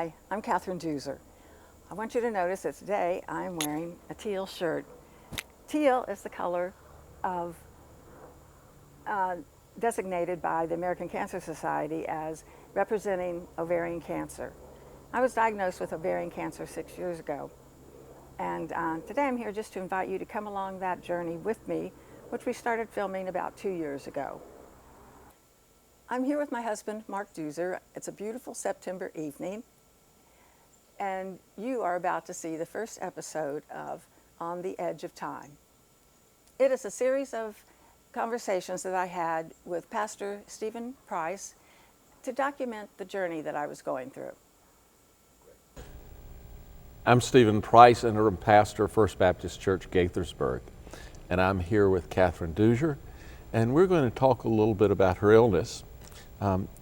Hi, I'm Kathryn Deuser. I want you to notice that today I'm wearing a teal shirt. Teal is the color of designated by the American Cancer Society as representing ovarian cancer. I was diagnosed with ovarian cancer 6 years ago. And today I'm here just to invite you to come along that journey with me, which we started filming about 2 years ago. I'm here with my husband, Mark Deuser. It's a beautiful September evening, and you are about to see the first episode of On the Edge of Time. It is a series of conversations that I had with Pastor Stephen Price to document the journey that I was going through. I'm Stephen Price, interim pastor, First Baptist Church, Gaithersburg, and I'm here with Kathryn Deuser, and we're going to talk a little bit about her illness.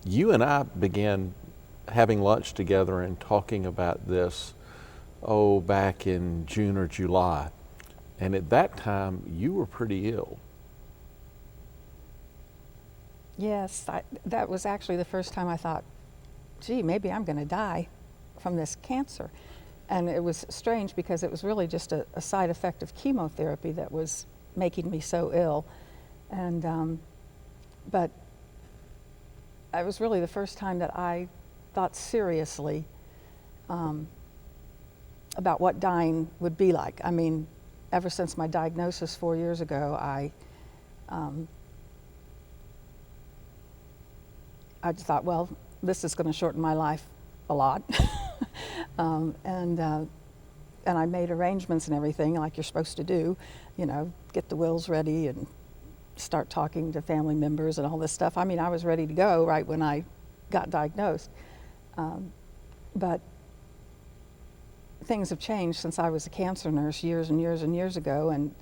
You and I began having lunch together and talking about this, back in June or July, and at that time you were pretty ill. Yes, that was actually the first time I thought, gee, maybe I'm going to die from this cancer. And it was strange because it was really just a side effect of chemotherapy that was making me so ill. And but it was really the first time that I thought seriously about what dying would be like. I mean, ever since my diagnosis 4 years ago, I just thought, well, this is going to shorten my life a lot. And I made arrangements and everything like you're supposed to do, you know, get the wills ready and start talking to family members and all this stuff. I mean, I was ready to go right when I got diagnosed. But things have changed since I was a cancer nurse years and years and years ago, and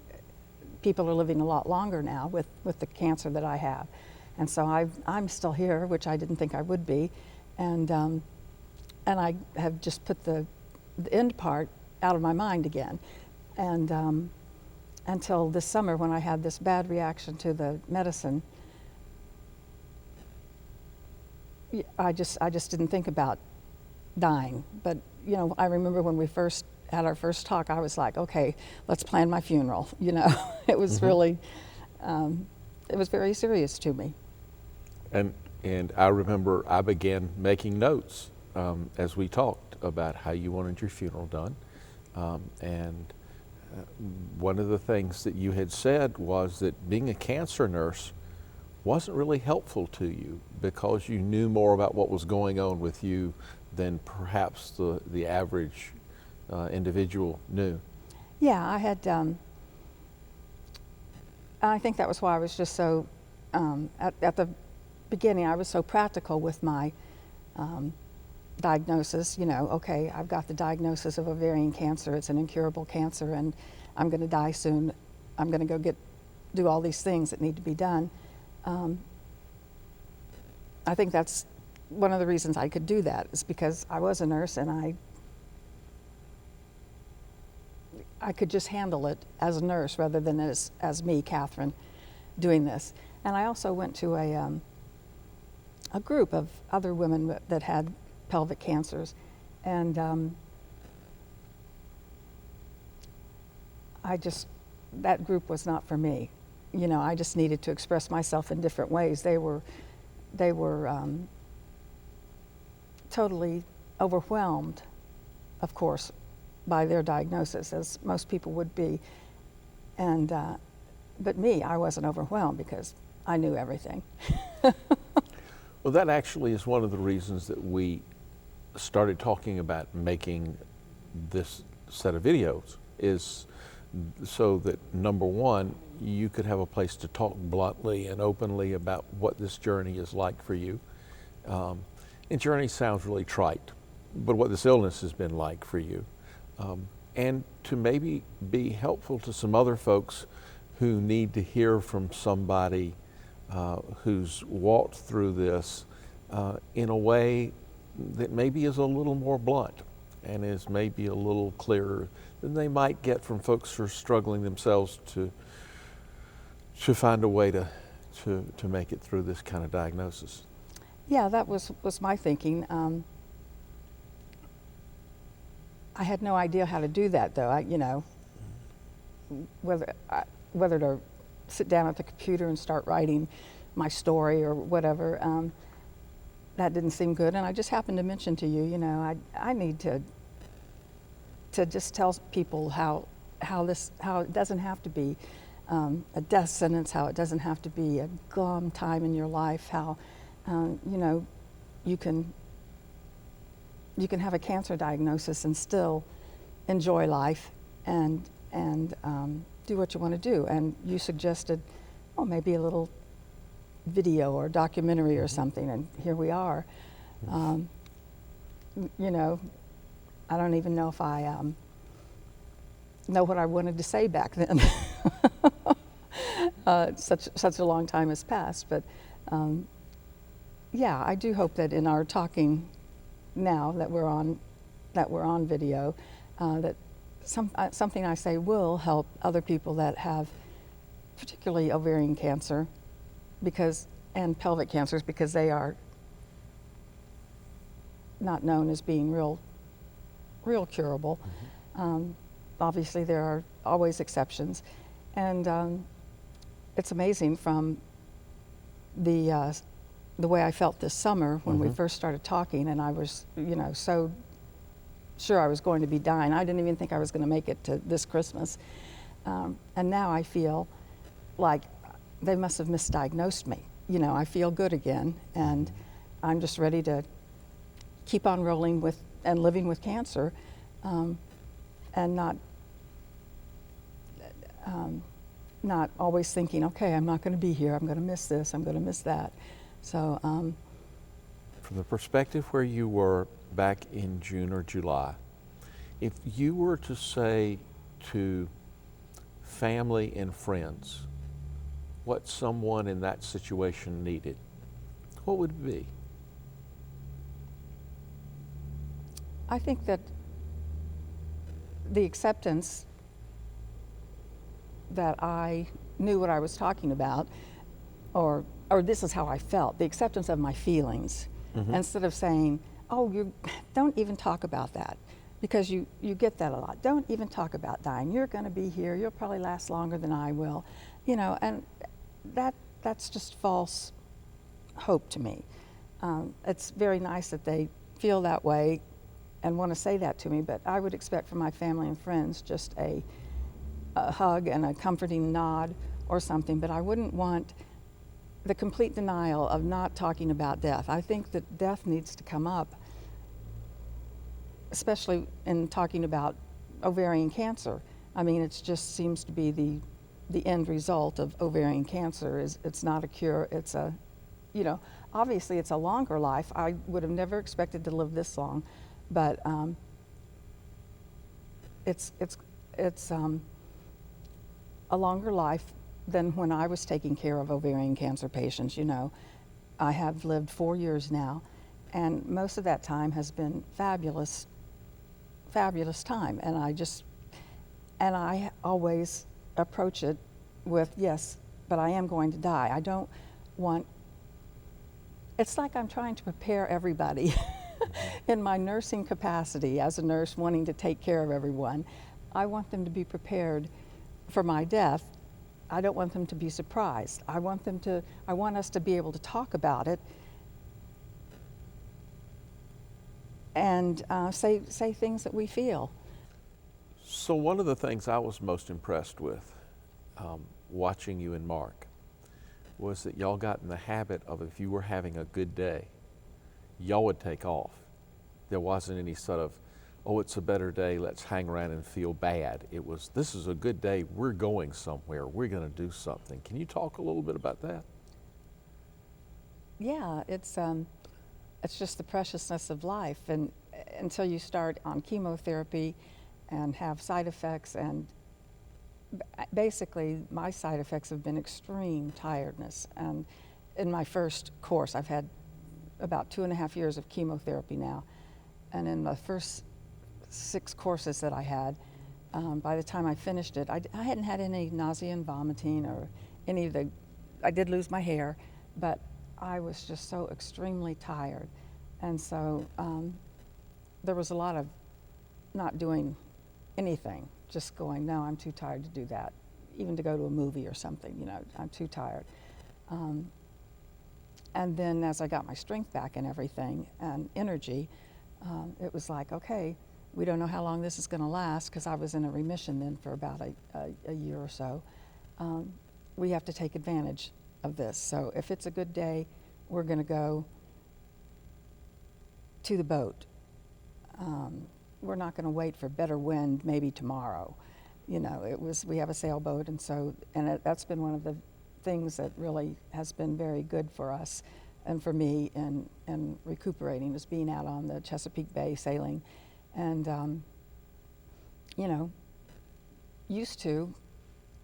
people are living a lot longer now with the cancer that I have. And so I'm still here, which I didn't think I would be. And I have just put the end part out of my mind again. And until this summer when I had this bad reaction to the medicine, I just didn't think about dying. But, you know, I remember when we first had our first talk, I was like, okay, let's plan my funeral, you know. It was really, it was very serious to me. And I remember I began making notes as we talked about how you wanted your funeral done. One of the things that you had said was that being a cancer nurse wasn't really helpful to you because you knew more about what was going on with you than perhaps the average individual knew. Yeah, I had, I think that was why I was just so, at the beginning, I was so practical with my diagnosis. You know, okay, I've got the diagnosis of ovarian cancer. It's an incurable cancer, and I'm going to die soon. I'm going to go do all these things that need to be done. I think that's one of the reasons I could do that, is because I was a nurse and I could just handle it as a nurse rather than as me, Kathryn, doing this. And I also went to a group of other women that had pelvic cancers, and that group was not for me. You know, I just needed to express myself in different ways. They were totally overwhelmed, of course, by their diagnosis, as most people would be. And but me, I wasn't overwhelmed because I knew everything. Well, that actually is one of the reasons that we started talking about making this set of videos, is so that, number one, you could have a place to talk bluntly and openly about what this journey is like for you. And journey sounds really trite, but what this illness has been like for you. And to maybe be helpful to some other folks who need to hear from somebody who's walked through this in a way that maybe is a little more blunt and is maybe a little clearer than they might get from folks who are struggling themselves to find a way to make it through this kind of diagnosis. Yeah, that was my thinking. I had no idea how to do that, though. Whether to sit down at the computer and start writing my story or whatever, that didn't seem good. And I just happened to mention to you, I need to just tell people how it doesn't have to be a death sentence, how it doesn't have to be a glum time in your life, how you can have a cancer diagnosis and still enjoy life and do what you want to do. And you suggested, maybe a little video or documentary or something, and here we are. I don't even know if I know what I wanted to say back then. Such a long time has passed, but yeah, I do hope that in our talking now that we're on video, that something I say will help other people that have particularly ovarian cancer and pelvic cancers, because they are not known as being real curable. Obviously there are always exceptions, and it's amazing from the way I felt this summer when we first started talking, and I was so sure I was going to be dying. I didn't even think I was going to make it to this Christmas, and now I feel like they must have misdiagnosed me. I feel good again, and I'm just ready to keep on rolling with and living with cancer, and not always thinking, okay, I'm not going to be here, I'm going to miss this, I'm going to miss that. So from the perspective where you were back in June or July, if you were to say to family and friends what someone in that situation needed, what would it be? I think that the acceptance that I knew what I was talking about, or this is how I felt, the acceptance of my feelings, instead of saying, you don't even talk about that, because you get that a lot. Don't even talk about dying. You're going to be here. You'll probably last longer than I will, and that's just false hope to me. It's very nice that they feel that way and want to say that to me, but I would expect from my family and friends just a hug and a comforting nod or something, but I wouldn't want the complete denial of not talking about death. I think that death needs to come up, especially in talking about ovarian cancer. I mean, it just seems to be the end result of ovarian cancer. It's not a cure. It's obviously it's a longer life. I would have never expected to live this long, but it's a longer life than when I was taking care of ovarian cancer patients. I have lived 4 years now, and most of that time has been fabulous time. And I always approach it with, yes, but I am going to die. I don't want, it's like I'm trying to prepare everybody in my nursing capacity as a nurse wanting to take care of everyone. I want them to be prepared for my death. I don't want them to be surprised. I want us to be able to talk about it and say things that we feel. So one of the things I was most impressed with watching you and Mark was that y'all got in the habit of, if you were having a good day, y'all would take off. There wasn't any sort of, it's a better day, let's hang around and feel bad. It was, this is a good day, we're going somewhere, we're going to do something. Can you talk a little bit about that? Yeah, it's just the preciousness of life, and until you start on chemotherapy and have side effects, and basically my side effects have been extreme tiredness. And in my first course, I've had about 2.5 years of chemotherapy now, and in the first 6 courses that I had, by the time I finished it, I hadn't had any nausea and vomiting or any of the, I did lose my hair, but I was just so extremely tired. And so there was a lot of not doing anything, just going, no, I'm too tired to do that, even to go to a movie or something, you know, I'm too tired. And then as I got my strength back and everything and energy, it was like, okay, we don't know how long this is going to last, because I was in a remission then for about a year or so. We have to take advantage of this. So if it's a good day, we're going to go to the boat. We're not going to wait for better wind maybe tomorrow. You know, we have a sailboat, and that's been one of the things that really has been very good for us and for me in recuperating, is being out on the Chesapeake Bay sailing. And, you know, used to,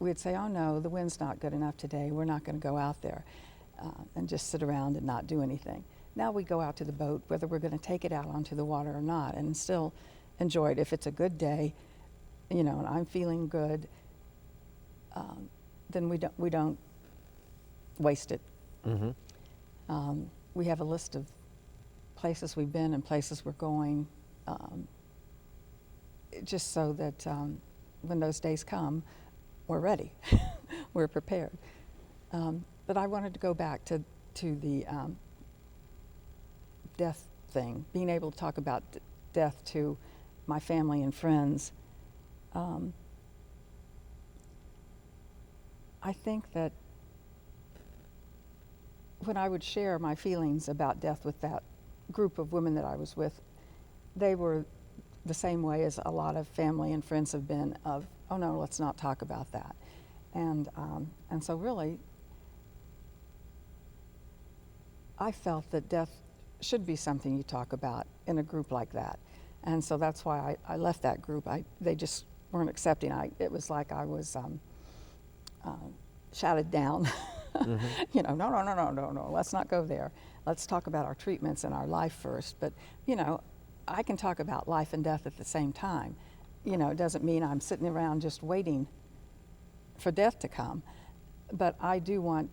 we'd say, oh no, the wind's not good enough today, we're not going to go out there, and just sit around and not do anything. Now we go out to the boat, whether we're going to take it out onto the water or not, and still enjoy it. If it's a good day, you know, and I'm feeling good, then we don't waste it. Mm-hmm. We have a list of places we've been and places we're going, just so that when those days come, we're ready, we're prepared. But I wanted to go back to the death thing, being able to talk about death to my family and friends. I think that when I would share my feelings about death with that group of women that I was with, they were the same way as a lot of family and friends have been, of, oh no, let's not talk about that. And so really, I felt that death should be something you talk about in a group like that. And so that's why I left that group. They just weren't accepting. It was like I was shouted down. Mm-hmm. You know, no, let's not go there. Let's talk about our treatments and our life first. But, you know, I can talk about life and death at the same time. You know, it doesn't mean I'm sitting around just waiting for death to come. But I do want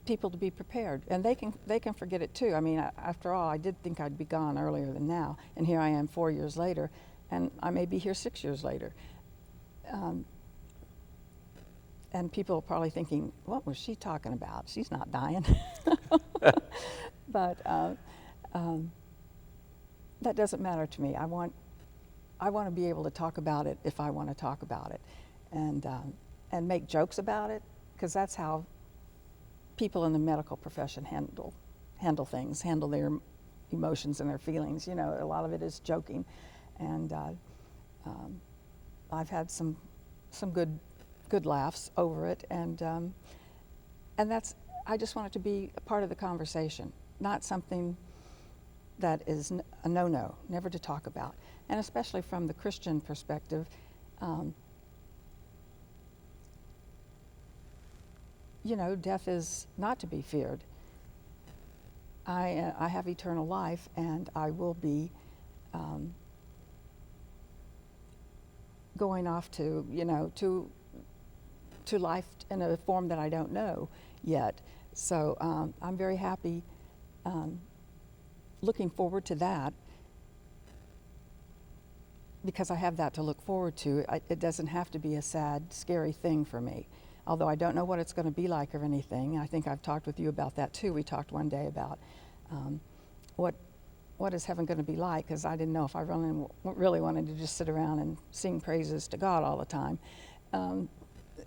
people to be prepared, and they can forget it too. I mean, after all, I did think I'd be gone earlier than now, and here I am 4 years later, and I may be here 6 years later. And people are probably thinking, what was she talking about? She's not dying. But that doesn't matter to me. I want to be able to talk about it if I want to talk about it, and make jokes about it, because that's how people in the medical profession handle things, handle their emotions and their feelings. You know, a lot of it is joking, and I've had some good laughs over it, and that's, I just want it to be a part of the conversation, not something that is a no-no, never to talk about. And especially from the Christian perspective, you know, death is not to be feared. I have eternal life, and I will be going off to, you know, to life in a form that I don't know yet. So I'm very happy, looking forward to that, because I have that to look forward to. It doesn't have to be a sad, scary thing for me. Although I don't know what it's going to be like or anything. I think I've talked with you about that too. We talked one day about what is heaven going to be like, because I didn't know if I really wanted to just sit around and sing praises to God all the time,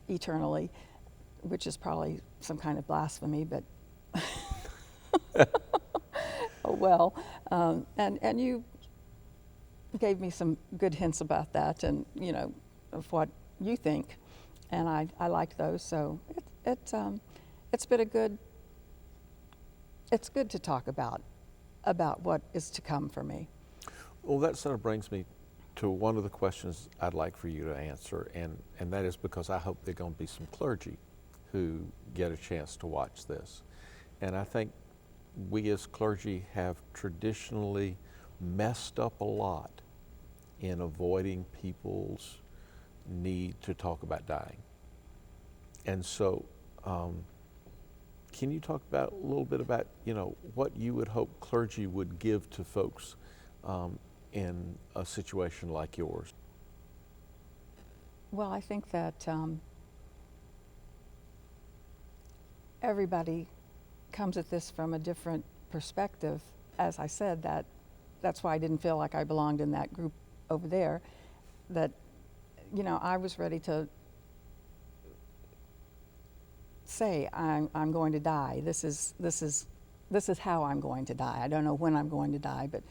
eternally, which is probably some kind of blasphemy, but oh well. And you gave me some good hints about that, and you know, of what you think, and I liked those. So it's been it's good to talk about what is to come for me. Well, that sort of brings me to one of the questions I'd like for you to answer, and that is because I hope there are going to be some clergy who get a chance to watch this. And I think we as clergy have traditionally messed up a lot in avoiding people's need to talk about dying. And so can you talk about a little bit about, what you would hope clergy would give to folks in a situation like yours? Well, I think that everybody comes at this from a different perspective. As I said, that's why I didn't feel like I belonged in that group over there. That, I was ready to say I'm going to die. This is how I'm going to die. I don't know when I'm going to die, but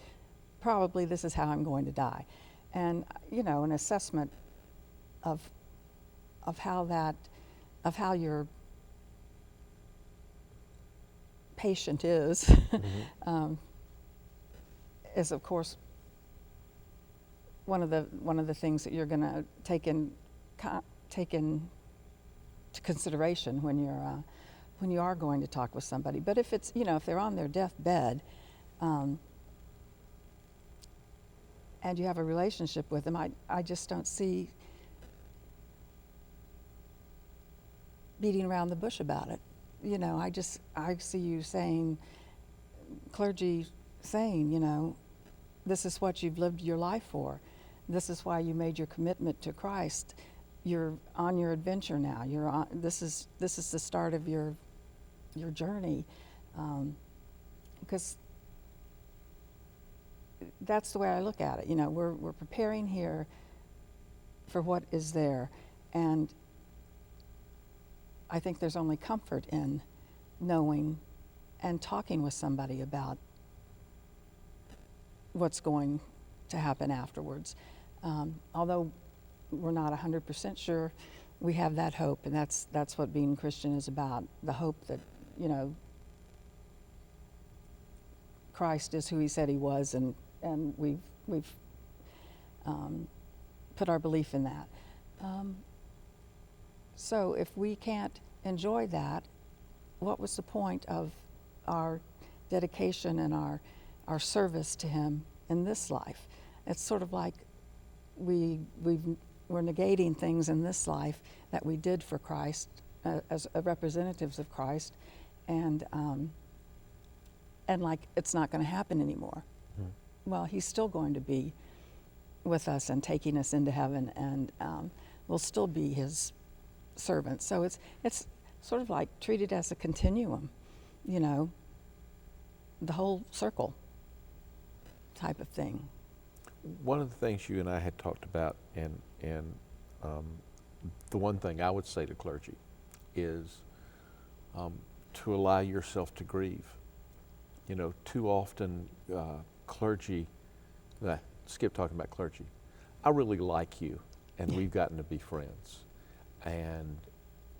probably this is how I'm going to die. And an assessment of how your patient is Mm-hmm. is of course one of the things that you're going to take into consideration when you are going to talk with somebody. But if it's if they're on their deathbed, and you have a relationship with them, I just don't see beating around the bush about it. I see you saying, clergy saying, this is what you've lived your life for. This is why you made your commitment to Christ. You're on your adventure now. This is the start of your journey, because that's the way I look at it. We're preparing here for what is there, and I think there's only comfort in knowing and talking with somebody about what's going to happen afterwards. Although we're not 100% sure, we have that hope, and that's what being Christian is about, the hope that, Christ is who he said he was, and we've put our belief in that. So if we can't enjoy that, what was the point of our dedication and our service to him in this life? It's sort of like we're negating things in this life that we did for Christ as representatives of Christ, and like it's not going to happen anymore. Mm-hmm. Well, he's still going to be with us and taking us into heaven, and we'll still be his servants. So it's sort of like treated as a continuum, the whole circle type of thing. One of the things you and I had talked about, and the one thing I would say to clergy is to allow yourself to grieve. Too often clergy, skip talking about clergy, I really like you, and we've gotten to be friends. And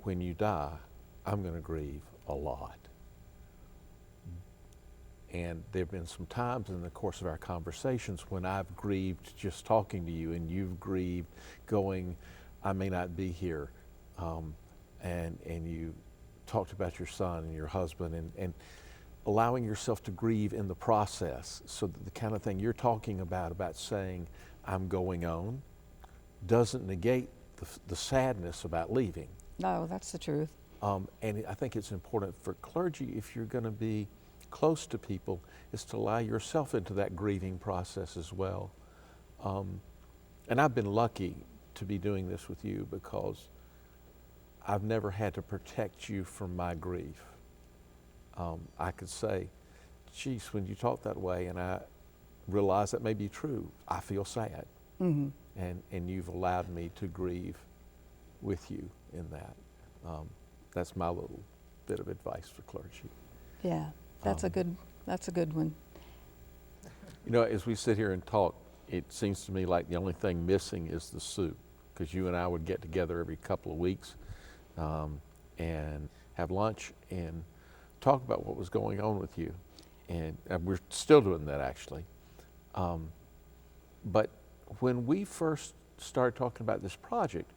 when you die, I'm going to grieve a lot. And there have been some times in the course of our conversations when I've grieved just talking to you, and you've grieved going, I may not be here. And you talked about your son and your husband, and allowing yourself to grieve in the process, so that the kind of thing you're talking about saying, I'm going on, doesn't negate the sadness about leaving. No, that's the truth. And I think it's important for clergy, if you're going to be close to people, is to allow yourself into that grieving process as well. And I've been lucky to be doing this with you, because I've never had to protect you from my grief. I could say, geez, when you talk that way, and I realize that may be true, I feel sad. Mm-hmm. And you've allowed me to grieve with you in that. That's my little bit of advice for clergy. Yeah, that's a good one. As we sit here and talk, it seems to me like the only thing missing is the soup, because you and I would get together every couple of weeks and have lunch and talk about what was going on with you. And we're still doing that, actually. But when we first started talking about this project,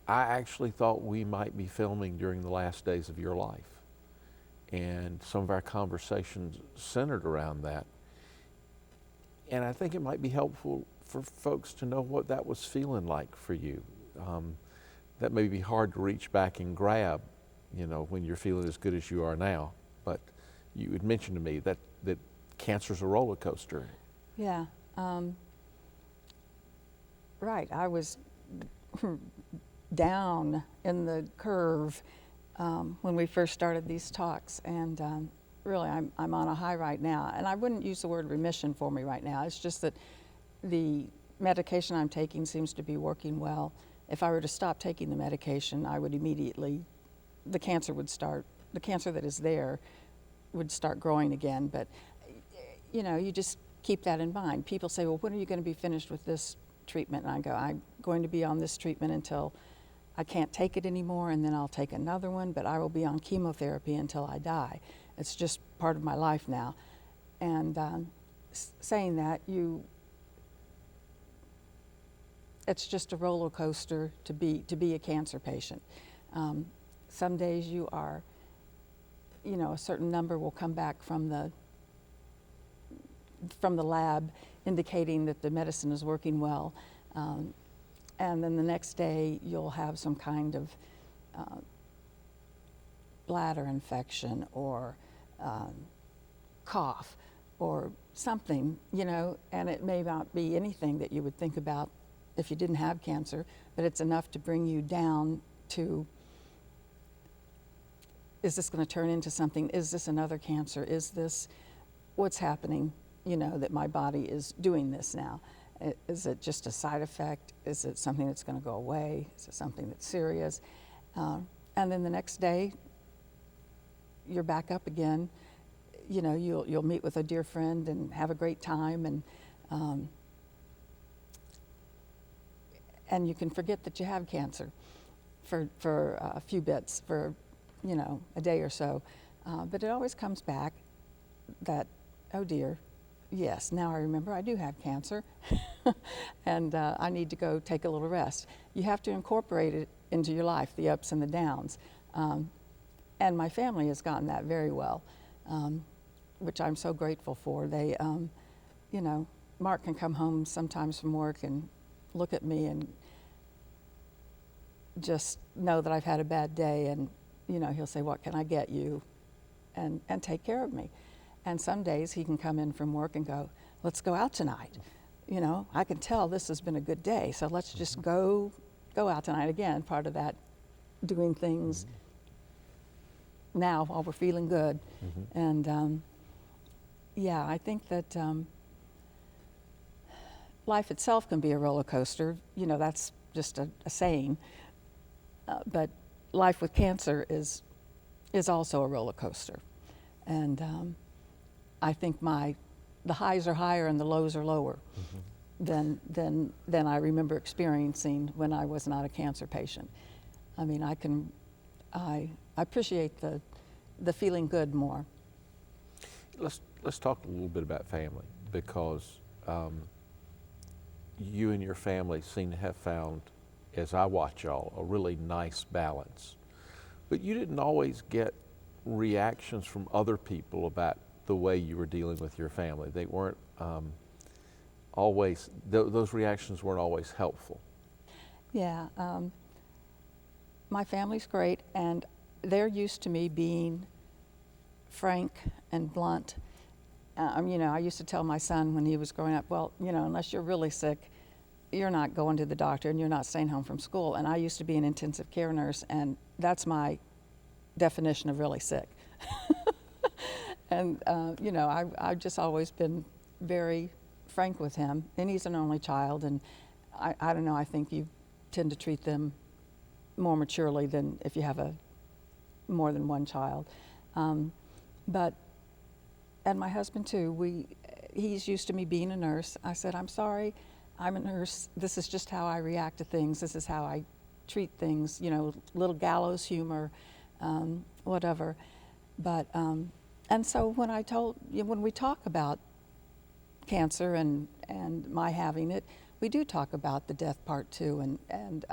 I actually thought we might be filming during the last days of your life. And some of our conversations centered around that. And I think it might be helpful for folks to know what that was feeling like for you. That may be hard to reach back and grab, when you're feeling as good as you are now. But you had mentioned to me that cancer's a roller coaster. Yeah. Right. I was down in the curve when we first started these talks, and really I'm on a high right now. And I wouldn't use the word remission for me right now. It's just that the medication I'm taking seems to be working well. If I were to stop taking the medication, I would immediately, the cancer that is there would start growing again. But you just keep that in mind. People say, well, when are you going to be finished with this treatment? And I go, I'm going to be on this treatment until I can't take it anymore, and then I'll take another one, but I will be on chemotherapy until I die. It's just part of my life now. And saying that, it's just a roller coaster to be a cancer patient. Some days you are, a certain number will come back from the lab indicating that the medicine is working well. And then the next day you'll have some kind of bladder infection or cough or something, and it may not be anything that you would think about if you didn't have cancer, but it's enough to bring you down to, is this going to turn into something? Is this another cancer? Is this what's happening, that my body is doing this now? Is it just a side effect? Is it something that's going to go away? Is it something that's serious? And then the next day, you're back up again. You'll meet with a dear friend and have a great time, and you can forget that you have cancer for a few bits, for a day or so. But it always comes back that, oh dear, yes, now I remember I do have cancer, and I need to go take a little rest. You have to incorporate it into your life, the ups and the downs. And my family has gotten that very well, which I'm so grateful for. They, Mark can come home sometimes from work and look at me and just know that I've had a bad day, and he'll say, what can I get you? And take care of me. And some days he can come in from work and go, let's go out tonight. I can tell this has been a good day, so let's just go out tonight. Again, part of that doing things now while we're feeling good. And yeah, I think that life itself can be a roller coaster. That's just a saying. But life with cancer is also a roller coaster. And I think the highs are higher and the lows are lower than I remember experiencing when I was not a cancer patient. I mean, I appreciate the feeling good more. Let's talk a little bit about family, because you and your family seem to have found, as I watch y'all, a really nice balance. But you didn't always get reactions from other people about the way you were dealing with your family. They weren't always, those reactions weren't always helpful. Yeah, my family's great, and they're used to me being frank and blunt. I used to tell my son when he was growing up, well, unless you're really sick, you're not going to the doctor and you're not staying home from school. And I used to be an intensive care nurse, and that's my definition of really sick. And, I've just always been very frank with him. And he's an only child, and I don't know, I think you tend to treat them more maturely than if you have more than one child. And my husband too, he's used to me being a nurse. I said, I'm sorry, I'm a nurse. This is just how I react to things. This is how I treat things, little gallows humor, whatever. But, and so when we talk about cancer and my having it, we do talk about the death part too, and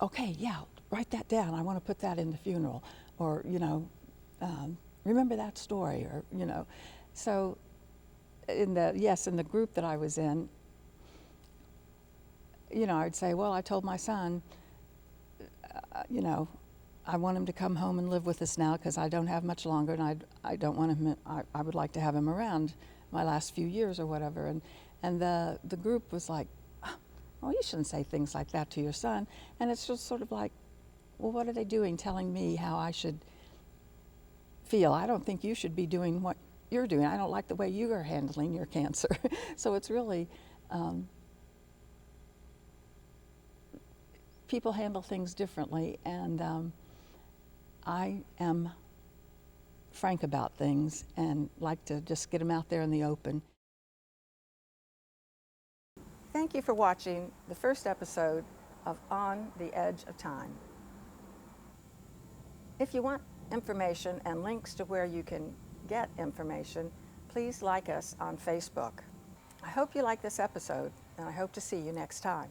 okay, yeah, write that down. I want to put that in the funeral, or remember that story, or So, in the group that I was in, I'd say, well, I told my son, you know, I want him to come home and live with us now because I don't have much longer, and I don't want him. I would like to have him around my last few years or whatever. And the group was like, "Oh, you shouldn't say things like that to your son." And it's just sort of like, well, what are they doing, telling me how I should feel? I don't think you should be doing what you're doing. I don't like the way you are handling your cancer. So it's really. People handle things differently, and I am frank about things and like to just get them out there in the open. Thank you for watching the first episode of On the Edge of Time. If you want information and links to where you can get information, please like us on Facebook. I hope you like this episode, and I hope to see you next time.